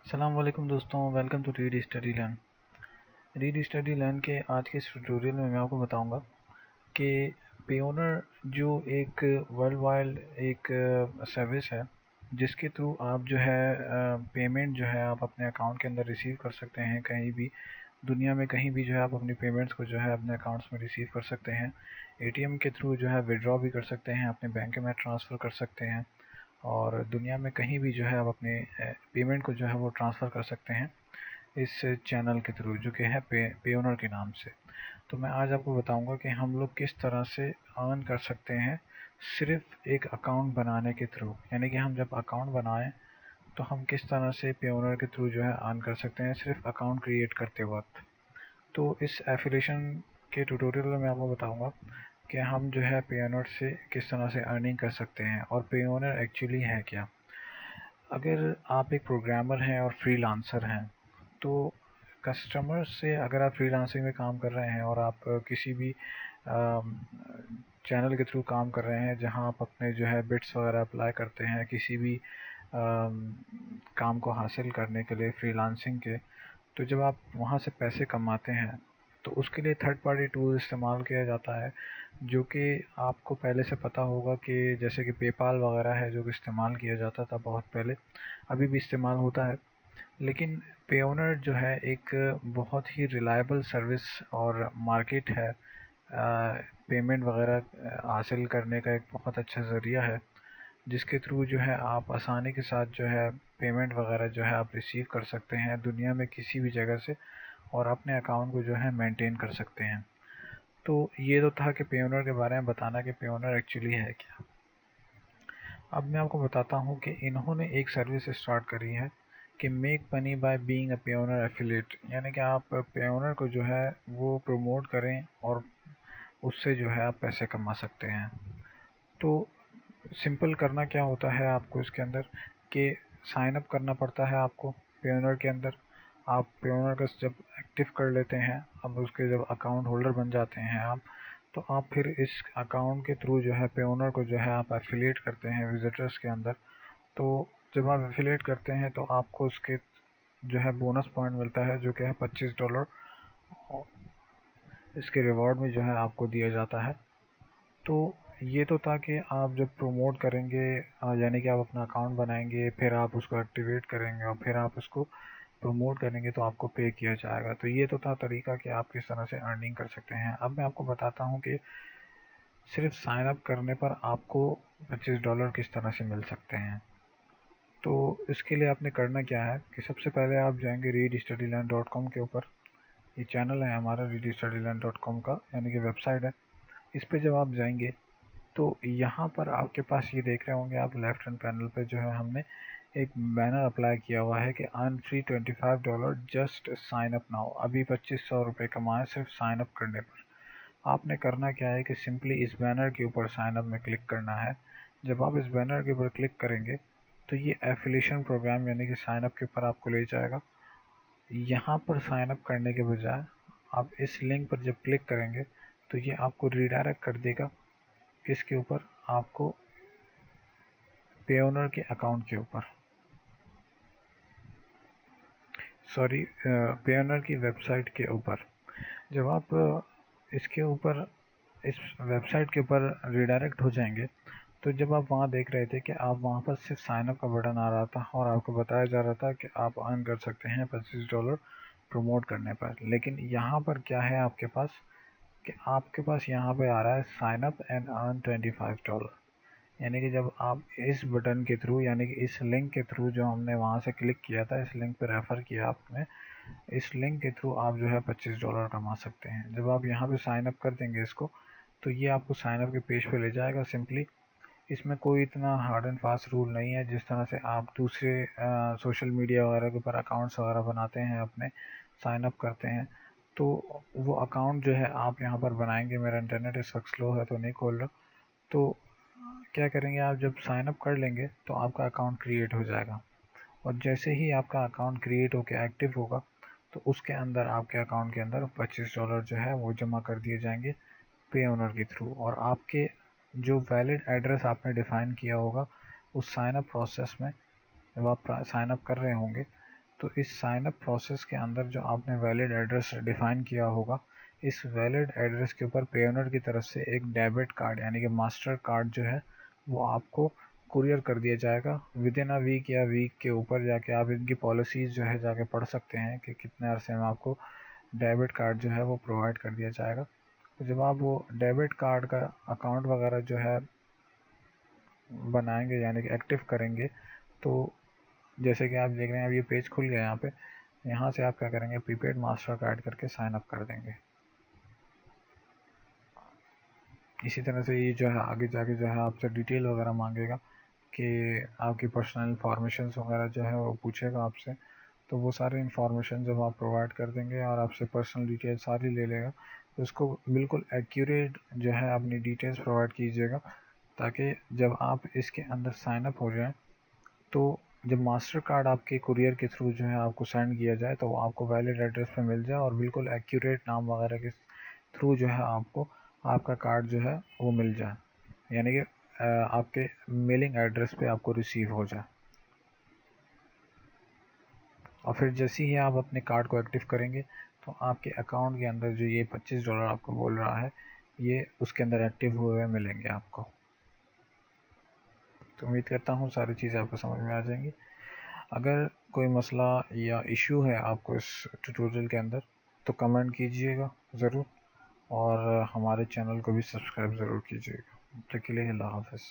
अस्सलाम वालेकुम दोस्तों, welcome to Read Study Learn. Read Study Learn के आज के इस ट्यूटोरियल में मैं आपको बताऊंगा कि पेओनर जो एक वर्ल्ड वाइड एक सर्विस है जिसके थ्रू आप जो है पेमेंट जो है आप अपने अकाउंट के अंदर रिसीव कर सकते हैं। कहीं भी दुनिया में कहीं भी जो है आप अपनी पेमेंट्स को जो है अपने अकाउंट्स में रिसीव कर सकते हैं। एटीएम के थ्रू जो है विड्रॉ भी कर सकते हैं, अपने बैंक में ट्रांसफ़र कर सकते हैं और दुनिया में कहीं भी जो है आप अपने पेमेंट को जो है वो ट्रांसफ़र कर सकते हैं इस चैनल के थ्रू जो कि है पेओनर के नाम से। तो मैं आज आपको बताऊंगा कि हम लोग किस तरह से अर्न कर सकते हैं सिर्फ एक अकाउंट बनाने के थ्रू। यानी कि हम जब अकाउंट बनाएं तो हम किस तरह से पेओनर के थ्रू जो है अर्न कर सकते हैं सिर्फ अकाउंट क्रिएट करते वक्त। तो इस एफिलिएशन के ट्यूटोरियल में मैं आपको बताऊंगा कि हम जो है पेओनर से किस तरह से अर्निंग कर सकते हैं और पेओनर एक्चुअली है क्या। अगर आप एक प्रोग्रामर हैं और फ्रीलांसर हैं तो कस्टमर से अगर आप फ्रीलांसिंग में काम कर रहे हैं और आप किसी भी चैनल के थ्रू काम कर रहे हैं जहां आप अपने जो है बिट्स वगैरह अप्लाई करते हैं किसी भी काम को हासिल करने के लिए फ्रीलांसिंग के, तो जब आप वहां से पैसे कमाते हैं तो उसके लिए थर्ड पार्टी टूल इस्तेमाल किया जाता है जो कि आपको पहले से पता होगा कि जैसे कि पेपाल वगैरह है जो कि इस्तेमाल किया जाता था बहुत पहले, अभी भी इस्तेमाल होता है। लेकिन पेओनर जो है एक बहुत ही रिलायबल सर्विस और मार्केट है, पेमेंट वगैरह हासिल करने का एक बहुत अच्छा ज़रिया है जिसके थ्रू जो है आप आसानी के साथ जो है पेमेंट वगैरह जो है आप रिसीव कर सकते हैं दुनिया में किसी भी जगह से और अपने अकाउंट को जो है मेंटेन कर सकते हैं। तो ये तो था कि पेओनर के बारे में बताना कि पेओनर एक्चुअली है क्या। अब मैं आपको बताता हूँ कि इन्होंने एक सर्विस स्टार्ट करी है कि make money by being a Payoneer affiliate, यानी कि आप पेओनर को जो है वो प्रमोट करें और उससे जो है आप पैसे कमा सकते हैं। तो सिंपल करना क्या होता है आपको इसके अंदर कि साइन अप करना पड़ता है आपको पेओनर के अंदर। आप पेओनर का जब एक्टिव कर लेते हैं, अब उसके जब अकाउंट होल्डर बन जाते हैं आप, तो आप फिर इस अकाउंट के थ्रू जो है पेओनर को जो है आप एफिलिएट करते हैं विजिटर्स के अंदर। तो जब आप एफिलिएट करते हैं तो आपको उसके जो है बोनस पॉइंट मिलता है जो कि है $25। इसके रिवॉर्ड में जो है आपको दिया जाता है। तो ये तो था कि आप जब प्रमोट करेंगे यानी कि आप अपना अकाउंट बनाएंगे फिर आप उसको एक्टिवेट करेंगे और फिर आप उसको प्रमोट करेंगे तो आपको पे किया जाएगा। तो ये तो था तरीका कि आप किस तरह से अर्निंग कर सकते हैं। अब मैं आपको बताता हूँ कि सिर्फ साइन अप करने पर आपको $25 किस तरह से मिल सकते हैं। तो इसके लिए आपने करना क्या है कि सबसे पहले आप जाएंगे readstudylearn.com के ऊपर। ये चैनल है हमारा readstudylearn.com का, यानी कि वेबसाइट है। इस पे जब आप जाएंगे तो यहाँ पर आपके पास ये देख रहे होंगे आप लेफ्ट हैंड पैनल पे जो है हमने एक बैनर अप्लाई किया हुआ है कि earn free $25 just sign up now. अभी 2500 रुपये कमाए सिर्फ साइन अप करने पर। आपने करना क्या है कि सिंपली इस बैनर के ऊपर साइन अप में क्लिक करना है। जब आप इस बैनर के ऊपर क्लिक करेंगे तो ये एफिलिएशन प्रोग्राम यानी कि साइन अप के ऊपर आपको ले जाएगा। यहाँ पर साइन अप करने के बजाय आप इस लिंक पर जब क्लिक करेंगे तो ये आपको रीडायरेक्ट कर देगा किसके ऊपर, आपको पेओनर के अकाउंट के ऊपर, सॉरी पेओनर की वेबसाइट के ऊपर। जब आप इसके ऊपर इस वेबसाइट के ऊपर रिडायरेक्ट हो जाएंगे तो जब आप वहाँ देख रहे थे कि आप वहाँ पर सिर्फ साइन अप का बटन आ रहा था और आपको बताया जा रहा था कि आप अर्न कर सकते हैं $25 प्रमोट करने पर। लेकिन यहाँ पर क्या है आपके पास कि आपके पास यहाँ पे आ रहा है साइन अप एंड अर्न $25। यानी कि जब आप इस बटन के थ्रू यानी कि इस लिंक के थ्रू जो हमने वहाँ से क्लिक किया था, इस लिंक पर रेफ़र किया आपने, इस लिंक के थ्रू आप जो है $25 कमा सकते हैं। जब आप यहाँ पे साइन अप कर देंगे इसको तो ये आपको साइन अप के पेज पे ले जाएगा सिंपली। इसमें कोई इतना हार्ड एंड फास्ट रूल नहीं है जिस तरह से आप दूसरे सोशल मीडिया वगैरह के ऊपर अकाउंट्स वगैरह बनाते हैं अपने, साइन अप करते हैं। तो वो अकाउंट जो है आप यहाँ पर बनाएंगे। मेरा इंटरनेट इस वक्त स्लो है तो नहीं खोल रहा। तो क्या करेंगे आप जब साइन अप कर लेंगे तो आपका अकाउंट क्रिएट हो जाएगा और जैसे ही आपका अकाउंट क्रिएट होकर एक्टिव होगा तो उसके अंदर आपके अकाउंट के अंदर $25 जो है वो जमा कर दिए जाएंगे पे ओनर के थ्रू। और आपके जो वैलिड एड्रेस आपने डिफ़ाइन किया होगा उस साइन अप प्रोसेस में, जब आप साइन अप कर रहे होंगे तो इस साइन अप प्रोसेस के अंदर जो आपने वैलिड एड्रेस डिफाइन किया होगा, इस वैलिड एड्रेस के ऊपर पे ओनर की तरफ से एक डेबिट कार्ड यानी कि मास्टर कार्ड जो है वो आपको कुरियर कर दिया जाएगा विद इन अ वीक या वीक के ऊपर जाके आप इनकी पॉलिसीज़ जो है जाके पढ़ सकते हैं कि कितने अरसे में आपको डेबिट कार्ड जो है वो प्रोवाइड कर दिया जाएगा। तो जब आप वो डेबिट कार्ड का अकाउंट वगैरह जो है बनाएंगे यानी कि एक्टिव करेंगे, तो जैसे कि आप देख रहे हैं अब ये पेज खुल गया यहाँ से आप क्या करेंगे, प्रीपेड मास्टर कार्ड करके साइन अप कर देंगे। इसी तरह से ये जो है आगे जाके जो है आपसे डिटेल वगैरह मांगेगा कि आपकी पर्सनल इंफॉर्मेशन वगैरह जो है वो पूछेगा आपसे, तो वो सारी इन्फॉर्मेशन जब आप प्रोवाइड कर देंगे और आपसे पर्सनल डिटेल सारी ले लेगा, तो उसको बिल्कुल एक्यूरेट जो है अपनी डिटेल्स प्रोवाइड कीजिएगा, ताकि जब आप इसके अंदर साइन अप हो जाएं तो जब मास्टर कार्ड आपके कुरियर के थ्रू जो है आपको सेंड किया जाए तो वो आपको वैलिड एड्रेस पे मिल जाए और बिल्कुल एक्यूरेट नाम वगैरह के थ्रू जो है आपको आपका कार्ड जो है वो मिल जाए, यानी कि आपके मेलिंग एड्रेस पे आपको रिसीव हो जाए। और फिर जैसे ही आप अपने कार्ड को एक्टिव करेंगे तो आपके अकाउंट के अंदर जो ये $25 आपको बोल रहा है ये उसके अंदर एक्टिव हुए मिलेंगे आपको। तो उम्मीद करता हूँ सारी चीज़ें आपको समझ में आ जाएंगी। अगर कोई मसला या इशू है आपको इस ट्यूटोरियल के अंदर तो कमेंट कीजिएगा ज़रूर, और हमारे चैनल को भी सब्सक्राइब ज़रूर कीजिएगा। तब तक के लिए अल्लाह हाफ़िज़।